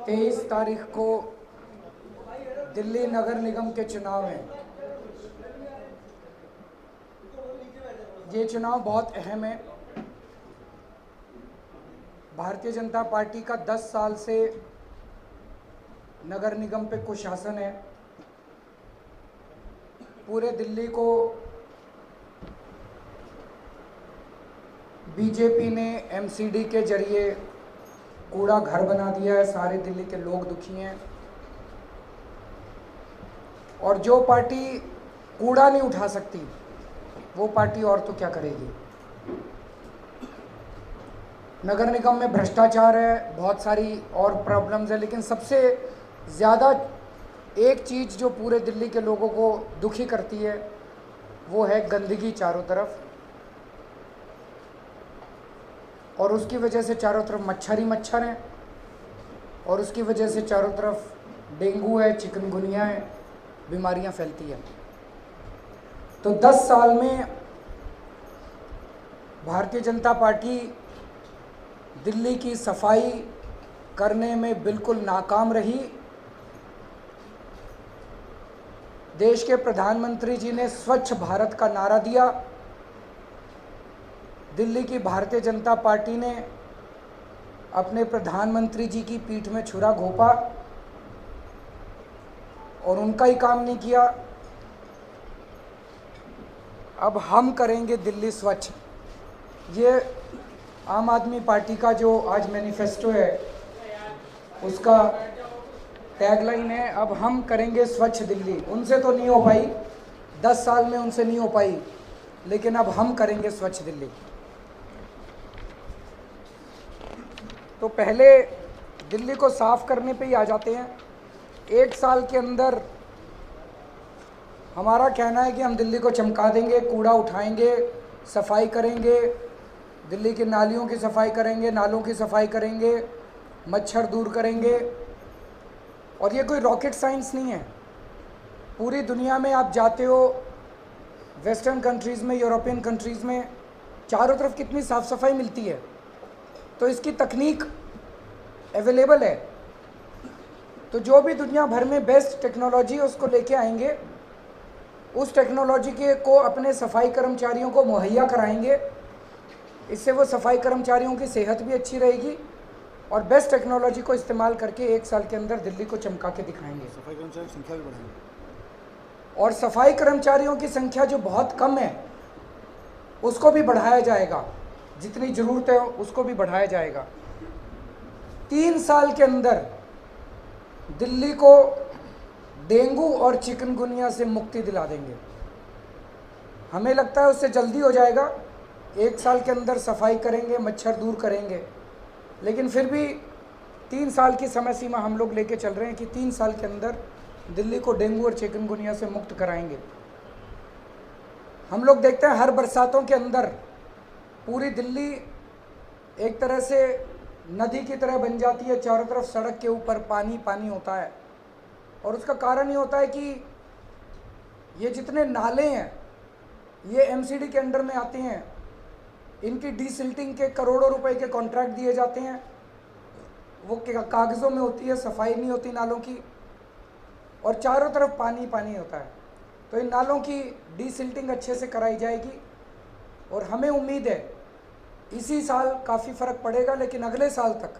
23 तारीख को दिल्ली नगर निगम के चुनाव हैं। ये चुनाव बहुत अहम है। भारतीय जनता पार्टी का 10 साल से नगर निगम पे कुशासन है। पूरे दिल्ली को बीजेपी ने एमसीडी के जरिए कूड़ा घर बना दिया है। सारे दिल्ली के लोग दुखी हैं और जो पार्टी कूड़ा नहीं उठा सकती वो पार्टी और तो क्या करेगी। नगर निगम में भ्रष्टाचार है, बहुत सारी और प्रॉब्लम्स है, लेकिन सबसे ज़्यादा एक चीज़ जो पूरे दिल्ली के लोगों को दुखी करती है वो है गंदगी चारों तरफ। और उसकी वजह से चारों तरफ मच्छर ही मच्छर हैं और उसकी वजह से चारों तरफ डेंगू है, चिकनगुनिया है, बीमारियां फैलती हैं। तो 10 साल में भारतीय जनता पार्टी दिल्ली की सफाई करने में बिल्कुल नाकाम रही। देश के प्रधानमंत्री जी ने स्वच्छ भारत का नारा दिया। दिल्ली की भारतीय जनता पार्टी ने अपने प्रधानमंत्री जी की पीठ में छुरा घोंपा और उनका ही काम नहीं किया। अब हम करेंगे दिल्ली स्वच्छ, ये आम आदमी पार्टी का जो आज मैनिफेस्टो है उसका टैगलाइन है। अब हम करेंगे स्वच्छ दिल्ली। उनसे तो नहीं हो पाई, 10 साल में उनसे नहीं हो पाई, लेकिन अब हम करेंगे स्वच्छ दिल्ली। तो पहले दिल्ली को साफ करने पे ही आ जाते हैं। 1 साल के अंदर हमारा कहना है कि हम दिल्ली को चमका देंगे, कूड़ा उठाएंगे, सफाई करेंगे, दिल्ली की नालियों की सफाई करेंगे, नालों की सफाई करेंगे, मच्छर दूर करेंगे। और ये कोई रॉकेट साइंस नहीं है। पूरी दुनिया में आप जाते हो, वेस्टर्न कंट्रीज़ में, यूरोपियन कंट्रीज़ में चारों तरफ कितनी साफ़ सफाई मिलती है। तो इसकी तकनीक अवेलेबल है। तो जो भी दुनिया भर में बेस्ट टेक्नोलॉजी है उसको लेके आएंगे, उस टेक्नोलॉजी के को अपने सफाई कर्मचारियों को मुहैया कराएंगे। इससे वो सफाई कर्मचारियों की सेहत भी अच्छी रहेगी और बेस्ट टेक्नोलॉजी को इस्तेमाल करके 1 साल के अंदर दिल्ली को चमका के दिखाएंगे। सफाई कर्मचारियों की संख्या भी बढ़ाएंगे और सफाई कर्मचारियों की संख्या जो बहुत कम है उसको भी बढ़ाया जाएगा, जितनी ज़रूरत है उसको भी बढ़ाया जाएगा। 3 साल के अंदर दिल्ली को डेंगू और चिकनगुनिया से मुक्ति दिला देंगे। हमें लगता है उससे जल्दी हो जाएगा। 1 साल के अंदर सफाई करेंगे, मच्छर दूर करेंगे, लेकिन फिर भी 3 साल की समय सीमा हम लोग लेके चल रहे हैं कि 3 साल के अंदर दिल्ली को डेंगू और चिकनगुनिया से मुक्त कराएंगे। हम लोग देखते हैं हर बरसातों के अंदर पूरी दिल्ली एक तरह से नदी की तरह बन जाती है। चारों तरफ सड़क के ऊपर पानी पानी होता है और उसका कारण ये होता है कि ये जितने नाले हैं ये एमसीडी के अंडर में आते हैं। इनकी डीसिल्टिंग के करोड़ों रुपए के कॉन्ट्रैक्ट दिए जाते हैं, वो कागज़ों में होती है, सफाई नहीं होती नालों की और चारों तरफ पानी पानी होता है। तो इन नालों की डीसिल्टिंग अच्छे से कराई जाएगी और हमें उम्मीद है इसी साल काफ़ी फ़र्क पड़ेगा, लेकिन अगले साल तक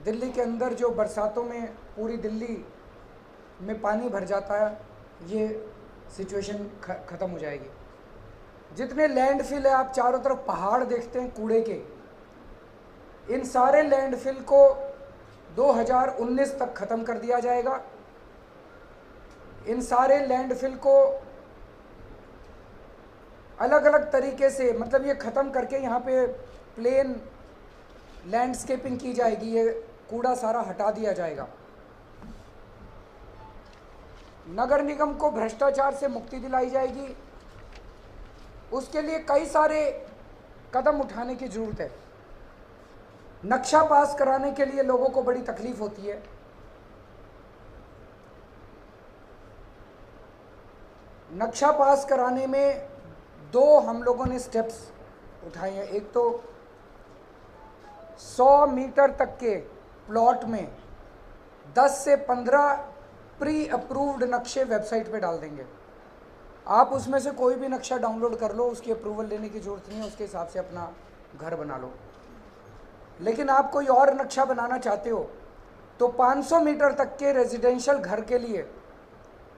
दिल्ली के अंदर जो बरसातों में पूरी दिल्ली में पानी भर जाता है ये सिचुएशन ख़त्म हो जाएगी। जितने लैंडफिल है, आप चारों तरफ पहाड़ देखते हैं कूड़े के, इन सारे लैंडफिल को 2019 तक ख़त्म कर दिया जाएगा। इन सारे लैंडफिल को अलग अलग तरीके से, मतलब ये ख़त्म करके यहाँ पे प्लेन लैंडस्केपिंग की जाएगी, ये कूड़ा सारा हटा दिया जाएगा। नगर निगम को भ्रष्टाचार से मुक्ति दिलाई जाएगी। उसके लिए कई सारे कदम उठाने की ज़रूरत है। नक्शा पास कराने के लिए लोगों को बड़ी तकलीफ होती है। नक्शा पास कराने में 2 हम लोगों ने स्टेप्स उठाए हैं। एक तो 100 मीटर तक के प्लॉट में 10 से 15 प्री अप्रूव्ड नक्शे वेबसाइट पे डाल देंगे। आप उसमें से कोई भी नक्शा डाउनलोड कर लो, उसकी अप्रूवल लेने की ज़रूरत नहीं है, उसके हिसाब से अपना घर बना लो। लेकिन आप कोई और नक्शा बनाना चाहते हो तो 500 मीटर तक के रेजिडेंशियल घर के लिए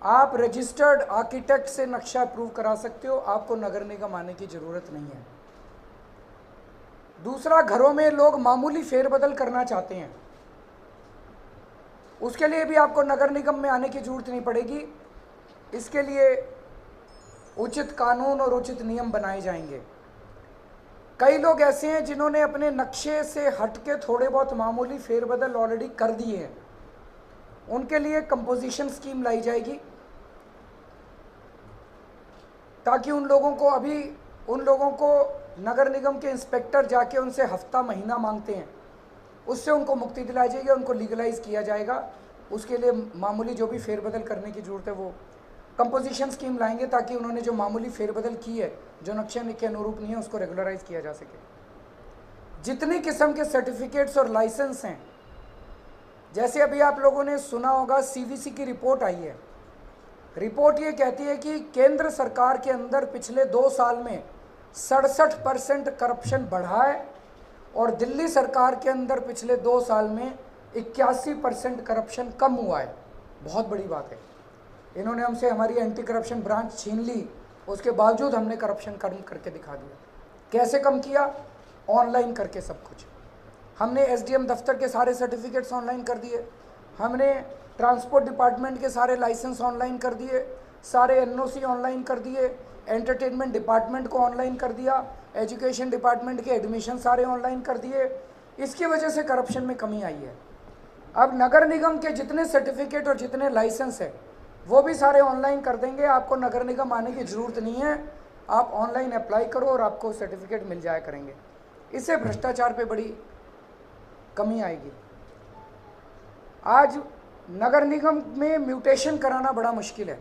आप रजिस्टर्ड आर्किटेक्ट से नक्शा अप्रूव करा सकते हो, आपको नगर निगम आने की ज़रूरत नहीं है। दूसरा, घरों में लोग मामूली फेरबदल करना चाहते हैं, उसके लिए भी आपको नगर निगम में आने की ज़रूरत नहीं पड़ेगी। इसके लिए उचित कानून और उचित नियम बनाए जाएंगे। कई लोग ऐसे हैं जिन्होंने अपने नक्शे से हटके थोड़े बहुत मामूली फेरबदल ऑलरेडी कर दिए हैं, उनके लिए कंपोजिशन स्कीम लाई जाएगी ताकि उन लोगों को नगर निगम के इंस्पेक्टर जाके उनसे हफ्ता महीना मांगते हैं, उससे उनको मुक्ति दिलाई जाएगी, उनको लीगलाइज किया जाएगा। उसके लिए मामूली जो भी फेरबदल करने की ज़रूरत है वो कंपोजिशन स्कीम लाएंगे ताकि उन्होंने जो मामूली फेरबदल की है, जो नक्शे के अनुरूप नहीं है, उसको रेगुलराइज किया जा सके। जितनी किस्म के सर्टिफिकेट्स और लाइसेंस हैं, जैसे अभी आप लोगों ने सुना होगा सीवीसी की रिपोर्ट आई है। रिपोर्ट ये कहती है कि केंद्र सरकार के अंदर पिछले 2 साल में 67% करप्शन बढ़ा है और दिल्ली सरकार के अंदर पिछले 2 साल में 81% करप्शन कम हुआ है। बहुत बड़ी बात है। इन्होंने हमसे हमारी एंटी करप्शन ब्रांच छीन ली, उसके बावजूद हमने करप्शन कम करके दिखा दिया। कैसे कम किया? ऑनलाइन करके सब कुछ। हमने एसडीएम दफ्तर के सारे सर्टिफिकेट्स ऑनलाइन कर दिए, हमने ट्रांसपोर्ट डिपार्टमेंट के सारे लाइसेंस ऑनलाइन कर दिए, सारे एनओसी ऑनलाइन कर दिए, एंटरटेनमेंट डिपार्टमेंट को ऑनलाइन कर दिया, एजुकेशन डिपार्टमेंट के एडमिशन सारे ऑनलाइन कर दिए। इसकी वजह से करप्शन में कमी आई है। अब नगर निगम के जितने सर्टिफिकेट और जितने लाइसेंस है वो भी सारे ऑनलाइन कर देंगे। आपको नगर निगम आने की ज़रूरत नहीं है, आप ऑनलाइन अप्लाई करो और आपको सर्टिफिकेट मिल जाया करेंगे। इससे भ्रष्टाचार पे बड़ी कमी आएगी। आज नगर निगम में म्यूटेशन कराना बड़ा मुश्किल है।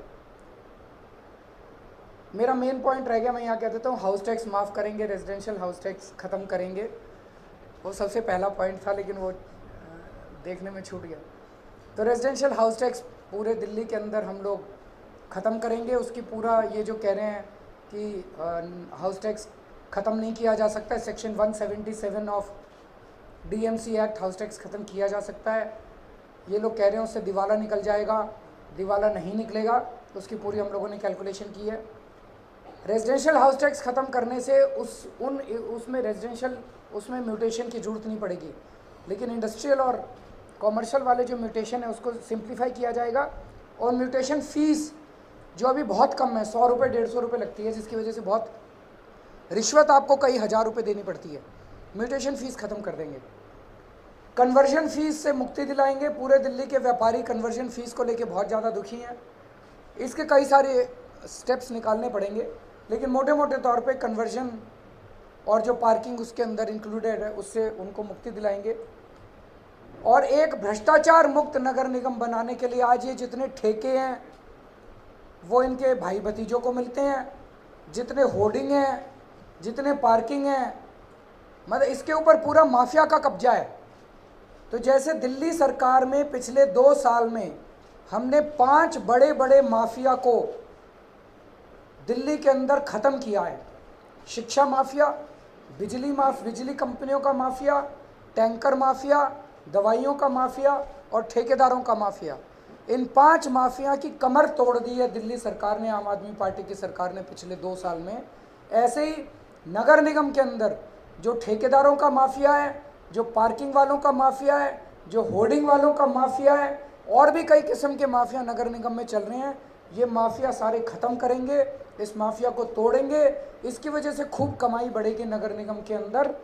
मेरा मेन पॉइंट रह गया, मैं यहाँ कह देता हूँ, हाउस टैक्स माफ़ करेंगे, रेजिडेंशियल हाउस टैक्स ख़त्म करेंगे। वो सबसे पहला पॉइंट था लेकिन वो देखने में छूट गया। तो रेजिडेंशियल हाउस टैक्स पूरे दिल्ली के अंदर हम लोग ख़त्म करेंगे। उसकी पूरा ये जो कह रहे हैं कि हाउस टैक्स ख़त्म नहीं किया जा सकता है, section 177 of DMC act house tax ख़त्म किया जा सकता है। ये लोग कह रहे हैं उससे दिवाला निकल जाएगा, दिवाला नहीं निकलेगा। तो उसकी पूरी हम लोगों ने कैलकुलेशन की है। रेजिडेंशियल हाउस टैक्स ख़त्म करने से उसमें म्यूटेशन की ज़रूरत नहीं पड़ेगी, लेकिन इंडस्ट्रियल और कॉमर्शियल वाले जो म्यूटेशन है उसको सिंप्लीफाई किया जाएगा। और म्यूटेशन फ़ीस जो अभी बहुत कम है, 100 रुपये 150 रुपये लगती है, जिसकी वजह से बहुत रिश्वत आपको कई हज़ार रुपये देनी पड़ती है। म्यूटेशन फ़ीस ख़त्म कर देंगे। कन्वर्जन फ़ीस से मुक्ति दिलाएंगे। पूरे दिल्ली के व्यापारी कन्वर्जन फ़ीस को लेके बहुत ज़्यादा दुखी हैं। इसके कई सारे स्टेप्स निकालने पड़ेंगे, लेकिन मोटे मोटे तौर पे कन्वर्जन और जो पार्किंग उसके अंदर इंक्लूडेड है उससे उनको मुक्ति दिलाएंगे। और एक भ्रष्टाचार मुक्त नगर निगम बनाने के लिए आज ये जितने ठेके हैं वो इनके भाई भतीजों को मिलते हैं, जितने होर्डिंग हैं, जितने पार्किंग हैं, मतलब इसके ऊपर पूरा माफिया का कब्जा है। तो जैसे दिल्ली सरकार में पिछले 2 साल में हमने 5 बड़े बड़े माफिया को दिल्ली के अंदर ख़त्म किया है। शिक्षा माफिया, बिजली कंपनियों का माफिया, टैंकर माफिया, दवाइयों का माफिया और ठेकेदारों का माफिया। इन 5 माफिया की कमर तोड़ दी है दिल्ली सरकार ने, आम आदमी पार्टी की सरकार ने पिछले 2 साल में। ऐसे ही नगर निगम के अंदर जो ठेकेदारों का माफिया है, जो पार्किंग वालों का माफिया है, जो होर्डिंग वालों का माफिया है, और भी कई किस्म के माफिया नगर निगम में चल रहे हैं। ये माफिया सारे ख़त्म करेंगे, इस माफिया को तोड़ेंगे। इसकी वजह से खूब कमाई बढ़ेगी नगर निगम के अंदर,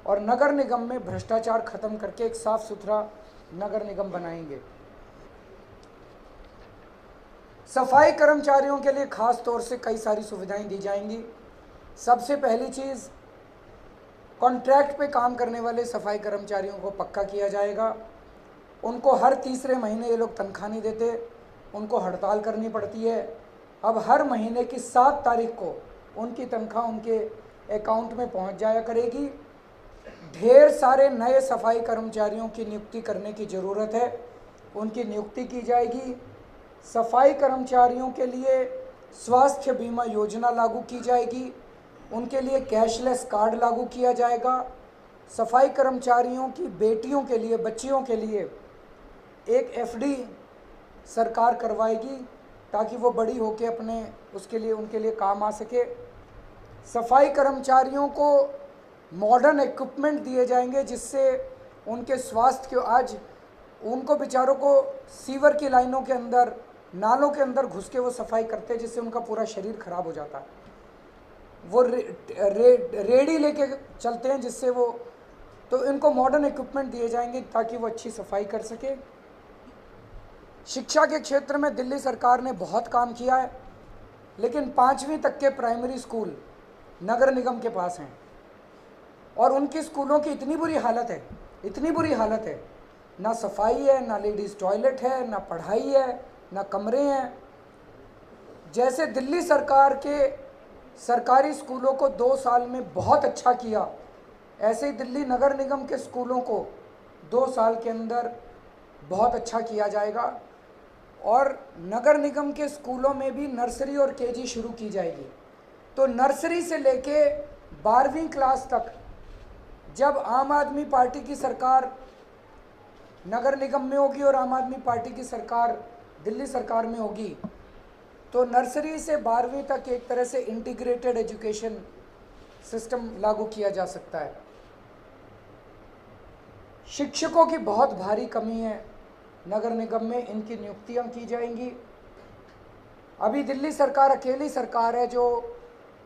और नगर निगम में भ्रष्टाचार ख़त्म करके एक साफ़ सुथरा नगर निगम बनाएंगे। सफाई कर्मचारियों के लिए ख़ास तौर से कई सारी सुविधाएं दी जाएंगी। सबसे पहली चीज़, कॉन्ट्रैक्ट पे काम करने वाले सफाई कर्मचारियों को पक्का किया जाएगा। उनको हर तीसरे महीने ये लोग तनख्वाह नहीं देते, उनको हड़ताल करनी पड़ती है। अब हर महीने की 7 तारीख को उनकी तनख्वाह उनके अकाउंट में पहुंच जाया करेगी। ढेर सारे नए सफाई कर्मचारियों की नियुक्ति करने की ज़रूरत है। उनकी नियुक्ति की जाएगी। सफाई कर्मचारियों के लिए स्वास्थ्य बीमा योजना लागू की जाएगी, उनके लिए कैशलेस कार्ड लागू किया जाएगा। सफाई कर्मचारियों की बेटियों के लिए, बच्चियों के लिए एक एफडी सरकार करवाएगी ताकि वो बड़ी होकर उनके लिए काम आ सके। सफाई कर्मचारियों को मॉडर्न इक्विपमेंट दिए जाएंगे जिससे उनके स्वास्थ्य के, आज उनको बेचारों को सीवर की लाइनों के अंदर, नालों के अंदर घुस के वो सफाई करते हैं जिससे उनका पूरा शरीर खराब हो जाता है। वो रेडी लेके चलते हैं जिससे वो, तो इनको मॉडर्न इक्विपमेंट दिए जाएंगे ताकि वो अच्छी सफाई कर सके। शिक्षा के क्षेत्र में दिल्ली सरकार ने बहुत काम किया है, लेकिन 5वीं तक के प्राइमरी स्कूल नगर निगम के पास हैं और उनकी स्कूलों की इतनी बुरी हालत है, ना सफाई है, ना लेडीज़ टॉयलेट है, ना पढ़ाई है, ना कमरे हैं। जैसे दिल्ली सरकार के सरकारी स्कूलों को 2 साल में बहुत अच्छा किया, ऐसे ही दिल्ली नगर निगम के स्कूलों को 2 साल के अंदर बहुत अच्छा किया जाएगा और नगर निगम के स्कूलों में भी नर्सरी और केजी शुरू की जाएगी। तो नर्सरी से लेके 12वीं क्लास तक जब आम आदमी पार्टी की सरकार नगर निगम में होगी और आम आदमी पार्टी की सरकार दिल्ली सरकार में होगी, तो नर्सरी से 12वीं तक एक तरह से इंटीग्रेटेड एजुकेशन सिस्टम लागू किया जा सकता है। शिक्षकों की बहुत भारी कमी है नगर निगम में, इनकी नियुक्तियां की जाएंगी। अभी दिल्ली सरकार अकेली सरकार है जो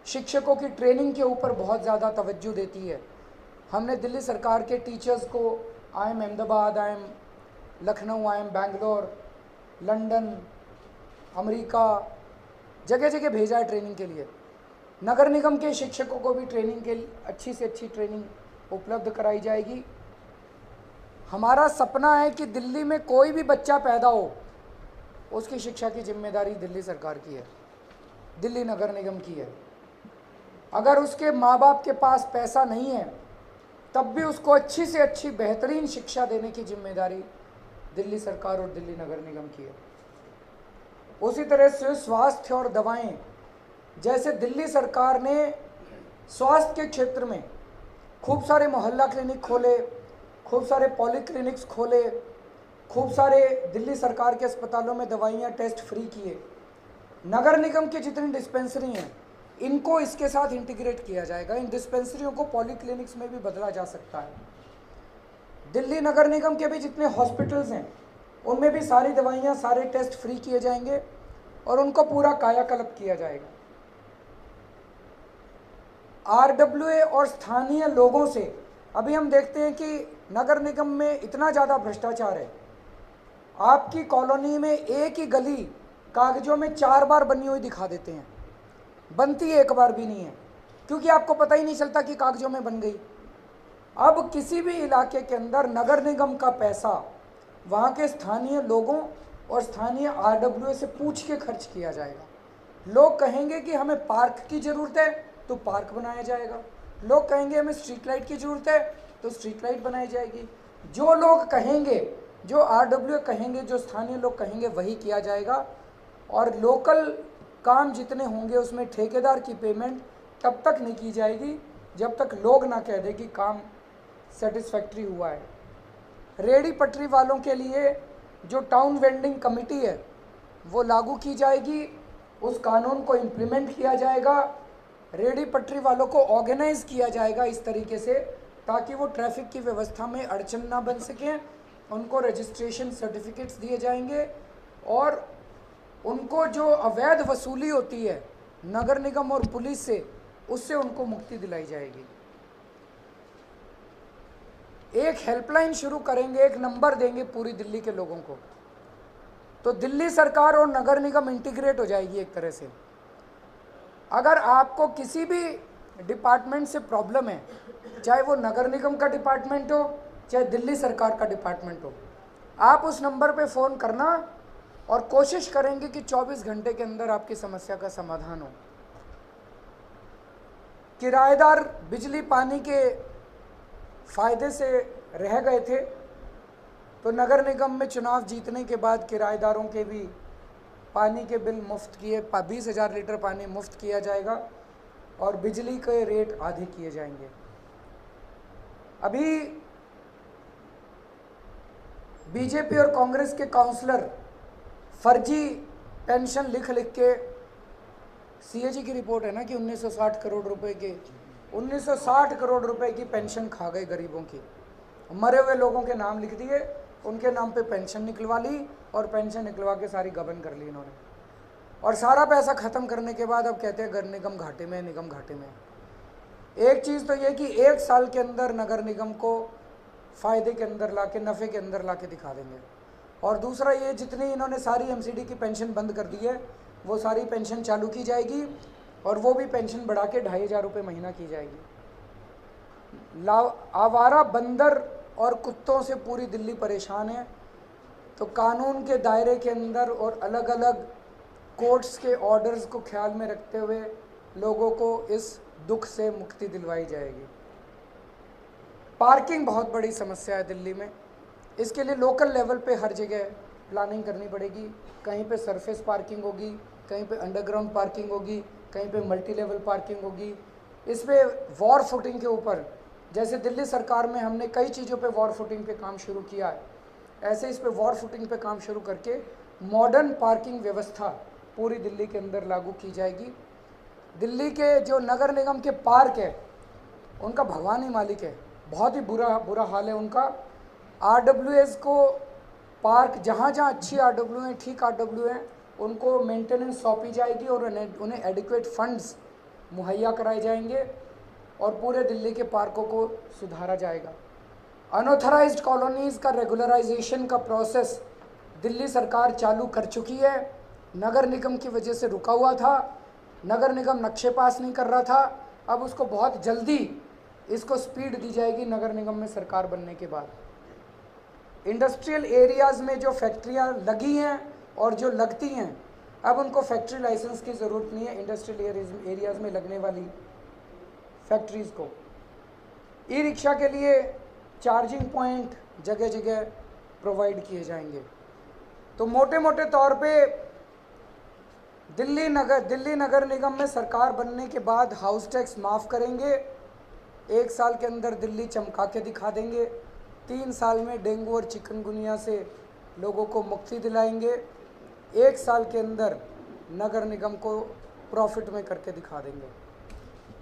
शिक्षकों की ट्रेनिंग के ऊपर बहुत ज़्यादा तवज्जो देती है। हमने दिल्ली सरकार के टीचर्स को IIM Ahmedabad, IIM Lucknow, IIM Bangalore, London, America, जगह जगह भेजा है ट्रेनिंग के लिए। नगर निगम के शिक्षकों को भी ट्रेनिंग के अच्छी से अच्छी ट्रेनिंग उपलब्ध कराई जाएगी। हमारा सपना है कि दिल्ली में कोई भी बच्चा पैदा हो, उसकी शिक्षा की जिम्मेदारी दिल्ली सरकार की है, दिल्ली नगर निगम की है। अगर उसके माँ बाप के पास पैसा नहीं है तब भी उसको अच्छी से अच्छी बेहतरीन शिक्षा देने की जिम्मेदारी दिल्ली सरकार और दिल्ली नगर निगम की है। उसी तरह से स्वास्थ्य और दवाएं, जैसे दिल्ली सरकार ने स्वास्थ्य के क्षेत्र में खूब सारे मोहल्ला क्लिनिक खोले, खूब सारे पॉलीक्लिनिक्स खोले, खूब सारे दिल्ली सरकार के अस्पतालों में दवाइयाँ टेस्ट फ्री किए। नगर निगम की जितनी डिस्पेंसरी हैं इनको इसके साथ इंटीग्रेट किया जाएगा, इन डिस्पेंसरियों को पॉलीक्लिनिक्स में भी बदला जा सकता है। दिल्ली नगर निगम के भी जितने हॉस्पिटल्स हैं उनमें भी सारी दवाइयाँ, सारे टेस्ट फ्री किए जाएंगे और उनको पूरा कायाकल्प किया जाएगा। RWA और स्थानीय लोगों से, अभी हम देखते हैं कि नगर निगम में इतना ज़्यादा भ्रष्टाचार है, आपकी कॉलोनी में एक ही गली कागजों में 4 बार बनी हुई दिखा देते हैं, बनती एक बार भी नहीं है, क्योंकि आपको पता ही नहीं चलता कि कागजों में बन गई। अब किसी भी इलाके के अंदर नगर निगम का पैसा वहाँ के स्थानीय लोगों और स्थानीय RWA से पूछ के खर्च किया जाएगा। लोग कहेंगे कि हमें पार्क की ज़रूरत है तो पार्क बनाया जाएगा, लोग कहेंगे हमें स्ट्रीट लाइट की ज़रूरत है तो स्ट्रीट लाइट बनाई जाएगी। जो लोग कहेंगे, जो RWA कहेंगे, जो स्थानीय लोग कहेंगे वही किया जाएगा। और लोकल काम जितने होंगे उसमें ठेकेदार की पेमेंट तब तक नहीं की जाएगी जब तक लोग ना कह दें कि काम सेटिस्फैक्ट्री हुआ है। रेडी पटरी वालों के लिए जो टाउन वेंडिंग कमेटी है वो लागू की जाएगी, उस कानून को इम्प्लीमेंट किया जाएगा। रेडी पटरी वालों को ऑर्गेनाइज किया जाएगा इस तरीके से ताकि वो ट्रैफिक की व्यवस्था में अड़चन ना बन सकें। उनको रजिस्ट्रेशन सर्टिफिकेट्स दिए जाएंगे और उनको जो अवैध वसूली होती है नगर निगम और पुलिस से, उससे उनको मुक्ति दिलाई जाएगी। एक हेल्पलाइन शुरू करेंगे, एक नंबर देंगे पूरी दिल्ली के लोगों को, तो दिल्ली सरकार और नगर निगम इंटीग्रेट हो जाएगी एक तरह से। अगर आपको किसी भी डिपार्टमेंट से प्रॉब्लम है, चाहे वो नगर निगम का डिपार्टमेंट हो चाहे दिल्ली सरकार का डिपार्टमेंट हो, आप उस नंबर पे फ़ोन करना और कोशिश करेंगे कि 24 घंटे के अंदर आपकी समस्या का समाधान हो। किराएदार बिजली पानी के फ़ायदे से रह गए थे, तो नगर निगम में चुनाव जीतने के बाद किराएदारों के भी पानी के बिल मुफ्त किए, 20,000 लीटर पानी मुफ्त किया जाएगा और बिजली के रेट आधे किए जाएंगे। अभी बीजेपी और कांग्रेस के काउंसलर फर्जी पेंशन लिख के, सीएजी की रिपोर्ट है ना कि 1960 करोड़ रुपए के 1960 करोड़ रुपए की पेंशन खा गए गरीबों की। मरे हुए लोगों के नाम लिख दिए, उनके नाम पे पेंशन निकलवा ली और पेंशन निकलवा के सारी गबन कर ली इन्होंने। और सारा पैसा ख़त्म करने के बाद अब कहते हैं निगम घाटे में, निगम घाटे में। एक चीज़ तो ये कि 1 साल के अंदर नगर निगम को फ़ायदे के अंदर ला के, नफ़े के अंदर ला के दिखा देंगे। और दूसरा ये, जितनी इन्होंने सारी एमसीडी की पेंशन बंद कर दी है, वो सारी पेंशन चालू की जाएगी और वो भी पेंशन बढ़ा के 2,500 रुपये महीना की जाएगी। आवारा बंदर और कुत्तों से पूरी दिल्ली परेशान है, तो कानून के दायरे के अंदर और अलग अलग कोर्ट्स के ऑर्डर्स को ख्याल में रखते हुए लोगों को इस दुख से मुक्ति दिलवाई जाएगी। पार्किंग बहुत बड़ी समस्या है दिल्ली में, इसके लिए लोकल लेवल पे हर जगह प्लानिंग करनी पड़ेगी। कहीं पे सरफेस पार्किंग होगी, कहीं पे अंडरग्राउंड पार्किंग होगी, कहीं पे मल्टी लेवल पार्किंग होगी। इस पे वॉर फुटिंग के ऊपर, जैसे दिल्ली सरकार में हमने कई चीज़ों पे वॉर फुटिंग पे काम शुरू किया है, ऐसे इस पे वॉर फुटिंग पे काम शुरू करके मॉडर्न पार्किंग व्यवस्था पूरी दिल्ली के अंदर लागू की जाएगी। दिल्ली के जो नगर निगम के पार्क है, उनका भगवान ही मालिक है, बहुत ही बुरा हाल है उनका। RWAs को पार्क जहाँ अच्छी RW हैं, ठीक RW हैं, उनको मेंटेनेंस सौंपी जाएगी और उन्हें एडिक्वेट फंड्स मुहैया कराए जाएंगे और पूरे दिल्ली के पार्कों को सुधारा जाएगा। अनऑथराइज्ड कॉलोनीज़ का रेगुलराइजेशन का प्रोसेस दिल्ली सरकार चालू कर चुकी है। नगर निगम की वजह से रुका हुआ था, नगर निगम नक्शे पास नहीं कर रहा था, अब उसको बहुत जल्दी इसको स्पीड दी जाएगी नगर निगम में सरकार बनने के बाद। इंडस्ट्रियल एरियाज़ में जो फैक्ट्रियाँ लगी हैं और जो लगती हैं, अब उनको फैक्ट्री लाइसेंस की ज़रूरत नहीं है। इंडस्ट्रियल एरियाज़ में लगने वाली फैक्ट्रीज़ को ई रिक्शा के लिए चार्जिंग पॉइंट जगह जगह प्रोवाइड किए जाएंगे। तो मोटे मोटे तौर पे दिल्ली नगर निगम में सरकार बनने के बाद हाउस टैक्स माफ़ करेंगे, 1 साल के अंदर दिल्ली चमका के दिखा देंगे, 3 साल में डेंगू और चिकनगुनिया से लोगों को मुक्ति दिलाएंगे, 1 साल के अंदर नगर निगम को प्रॉफिट में करके दिखा देंगे।